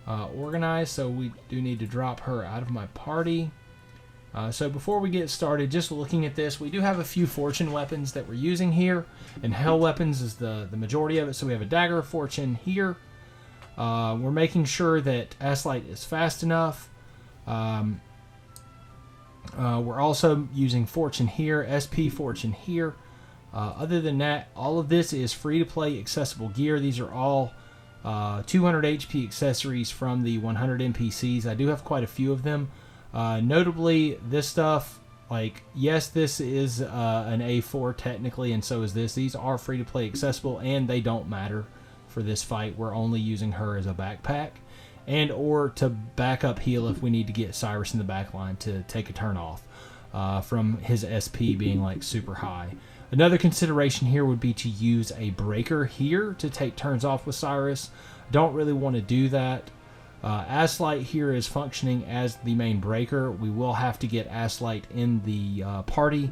organized, so we do need to drop her out of my party. So before we get started, just looking at this, we do have a few fortune weapons that we're using here, and hell weapons is the majority of it. So we have a dagger of fortune here. We're making sure that Aslight is fast enough. We're also using fortune here, SP fortune here. Other than that, all of this is free-to-play accessible gear. These are all 200 HP accessories from the 100 NPCs. I do have quite a few of them. Notably, this stuff, like, yes, this is an A4 technically, and so is this. These are free-to-play accessible, and they don't matter for this fight. We're only using her as a backpack, and or to back up heal if we need to get Cyrus in the back line to take a turn off from his SP being, like, super high. Another consideration here would be to use a breaker here to take turns off with Cyrus. Don't really want to do that. Aslight here is functioning as the main breaker. We will have to get Aslight in the party,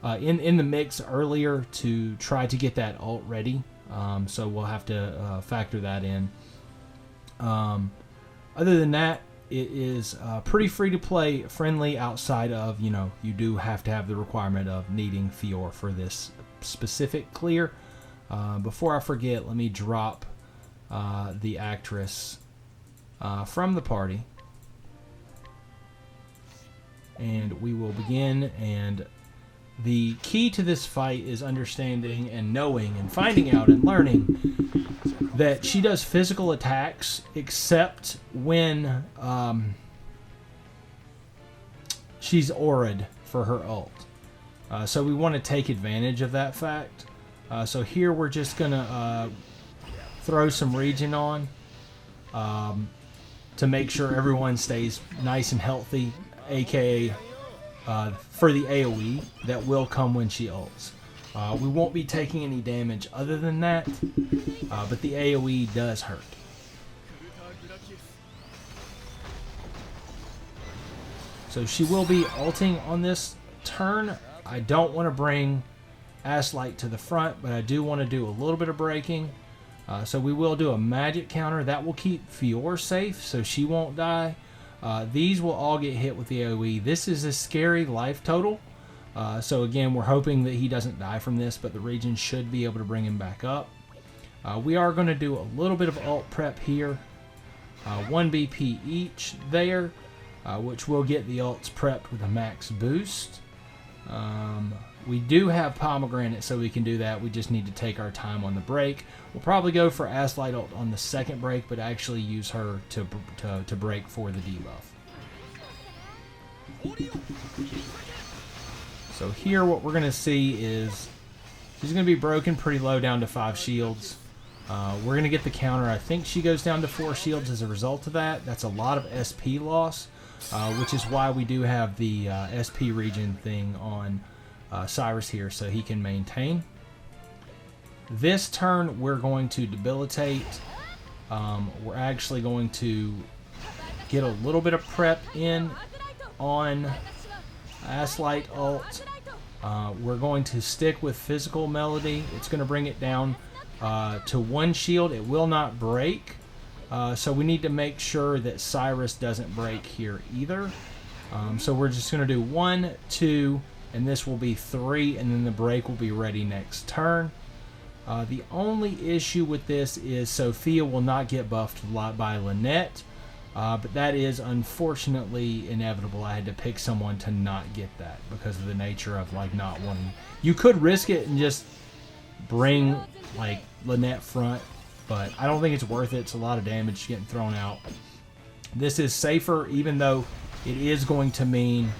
in the mix earlier to try to get that ult ready. So we'll have to factor that in. Other than that, it is pretty free to play, friendly outside of, you know, you do have to have the requirement of needing Fiore for this specific clear. Before I forget, let me drop the actress from the party, and we will begin. And the key to this fight is understanding and knowing and finding out and learning that she does physical attacks except when she's aura'd for her ult. So we want to take advantage of that fact. So here we're just going to throw some regen on to make sure everyone stays nice and healthy, aka for the AoE that will come when she ults. We won't be taking any damage other than that, but the AoE does hurt. So she will be ulting on this turn. I don't want to bring Aslight to the front, but I do want to do a little bit of breaking. So we will do a magic counter. That will keep Fiore safe, so she won't die. These will all get hit with the AoE. This is a scary life total. So again, we're hoping that he doesn't die from this, but the regen should be able to bring him back up. We are going to do a little bit of ult prep here. 1 BP each there, which will get the ults prepped with a max boost. We do have pomegranate, so we can do that. We just need to take our time on the break. We'll probably go for Aslight ult on the second break, but actually use her to break for the debuff. So here what we're going to see is she's going to be broken pretty low down to 5 shields. We're going to get the counter. I think she goes down to 4 shields as a result of that. That's a lot of SP loss, which is why we do have the SP regen thing on Cyrus here, so he can maintain. This turn we're going to debilitate. We're actually going to get a little bit of prep in on Aslight ult. We're going to stick with physical melody. It's going to bring it down to 1 shield. It will not break, so we need to make sure that Cyrus doesn't break here either. So we're just going to do 1, 2, and this will be 3, and then the break will be ready next turn. The only issue with this is Sofia will not get buffed by Lynette, but that is unfortunately inevitable. I had to pick someone to not get that because of the nature of, like, not wanting. You could risk it and just bring, like, Lynette front, but I don't think it's worth it. It's a lot of damage getting thrown out. This is safer, even though it is going to mean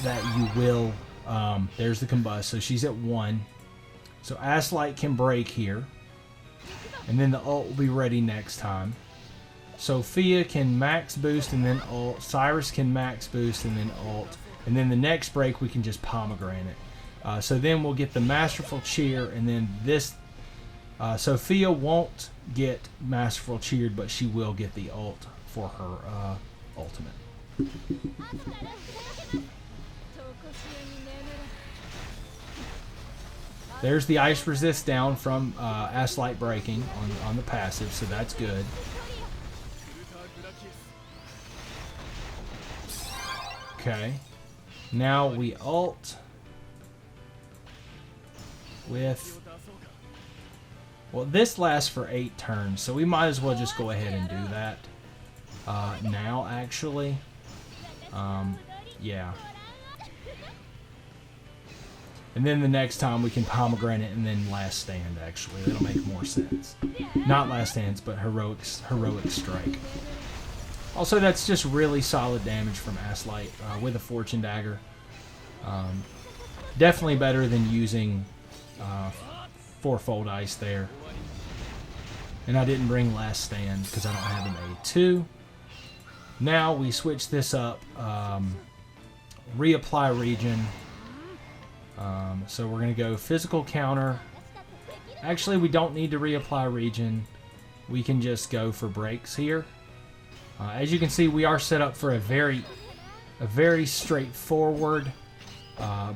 that you will. There's the combust, so she's at 1. So Aslight can break here, and then the ult will be ready next time. Sofia can max boost and then ult. Cyrus can max boost and then ult. And then the next break we can just pomegranate. So then we'll get the Masterful Cheer, and then this. Sofia won't get Masterful Cheered, but she will get the ult for her ultimate. There's the ice resist down from Aslight breaking on the passive, so that's good. Okay. Now we ult with... Well, this lasts for 8 turns, so we might as well just go ahead and do that now, actually. Yeah. And then the next time we can pomegranate and then last stand, actually. That'll make more sense. Not last stands, but heroic strike. Also, that's just really solid damage from Aslight with a fortune dagger. Definitely better than using fourfold ice there. And I didn't bring last stand because I don't have an A2. Now we switch this up. Reapply region. So we're going to go physical counter. Actually, we don't need to reapply region. We can just go for breaks here. As you can see, we are set up for a very straightforward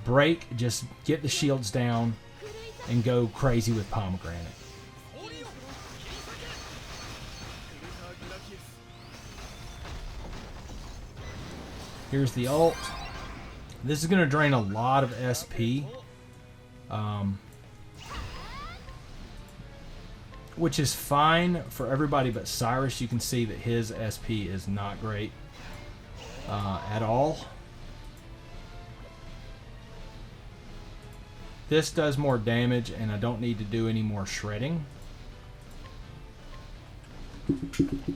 break. Just get the shields down and go crazy with pomegranate. Here's the ult. This is going to drain a lot of SP. Which is fine for everybody but Cyrus. You can see that his SP is not great at all. This does more damage, and I don't need to do any more shredding.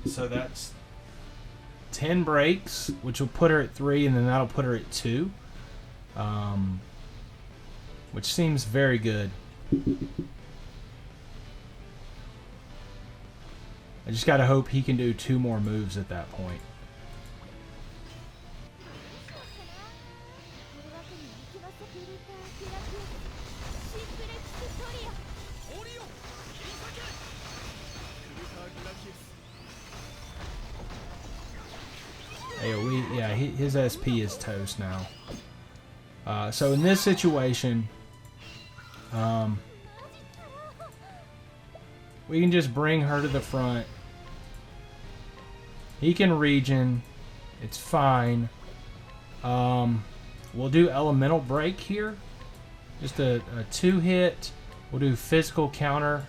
So that's 10 breaks, which will put her at 3, and then that'll put her at 2. Which seems very good. I just gotta hope he can do 2 more moves at that point. AoE, yeah, his SP is toast now. So in this situation, we can just bring her to the front. He can regen. It's fine. We'll do elemental break here. Just a 2-hit. We'll do physical counter.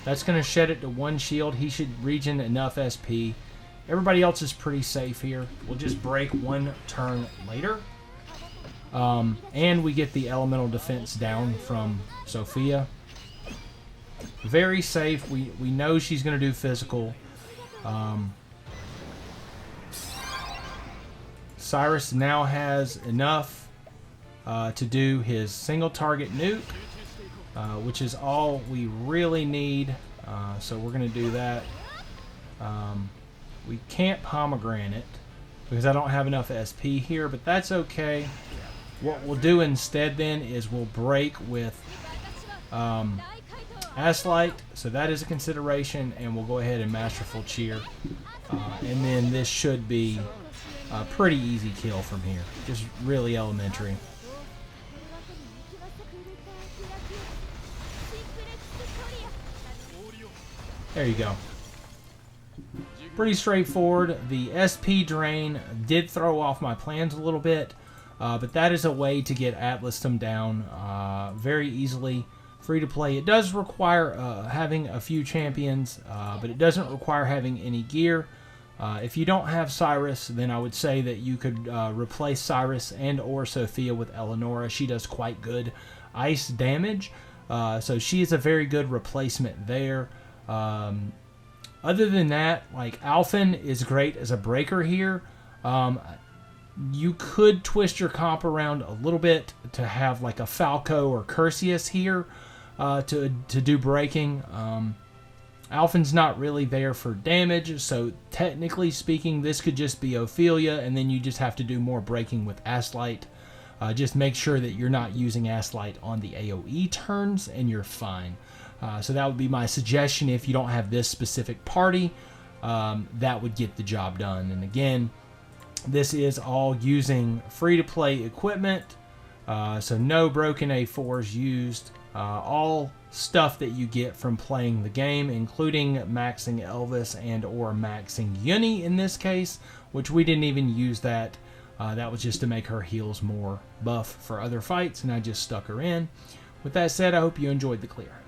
That's going to shed it to 1 shield. He should regen enough SP. Everybody else is pretty safe here. We'll just break 1 turn later. And we get the elemental defense down from Sofia. Very safe. We know she's going to do physical. Cyrus now has enough to do his single target nuke, which is all we really need. So we're going to do that. We can't pomegranate because I don't have enough SP here, but that's okay. What we'll do instead then is we'll break with Aslight, so that is a consideration, and we'll go ahead and Masterful Cheer. And then this should be a pretty easy kill from here. Just really elementary. There you go. Pretty straightforward. The SP drain did throw off my plans a little bit, but that is a way to get Atlasdam down very easily. Free to play. It does require having a few champions, but it doesn't require having any gear. If you don't have Cyrus, then I would say that you could replace Cyrus and or Sofia with Eleonora. She does quite good ice damage, so she is a very good replacement there. Other than that, like, Alfyn is great as a breaker here. You could twist your comp around a little bit to have like a Falco or Kersjes here to do breaking. Alfyn's not really there for damage, so technically speaking, this could just be Ophelia, and then you just have to do more breaking with Aslight. Just make sure that you're not using Aslight on the AoE turns, and you're fine. So that would be my suggestion if you don't have this specific party. That would get the job done. And again, this is all using free-to-play equipment, so no broken A4s used. All stuff that you get from playing the game, including maxing Elvis and or maxing Uni in this case, which we didn't even use that. That was just to make her heals more buff for other fights, and I just stuck her in. With that said, I hope you enjoyed the clear.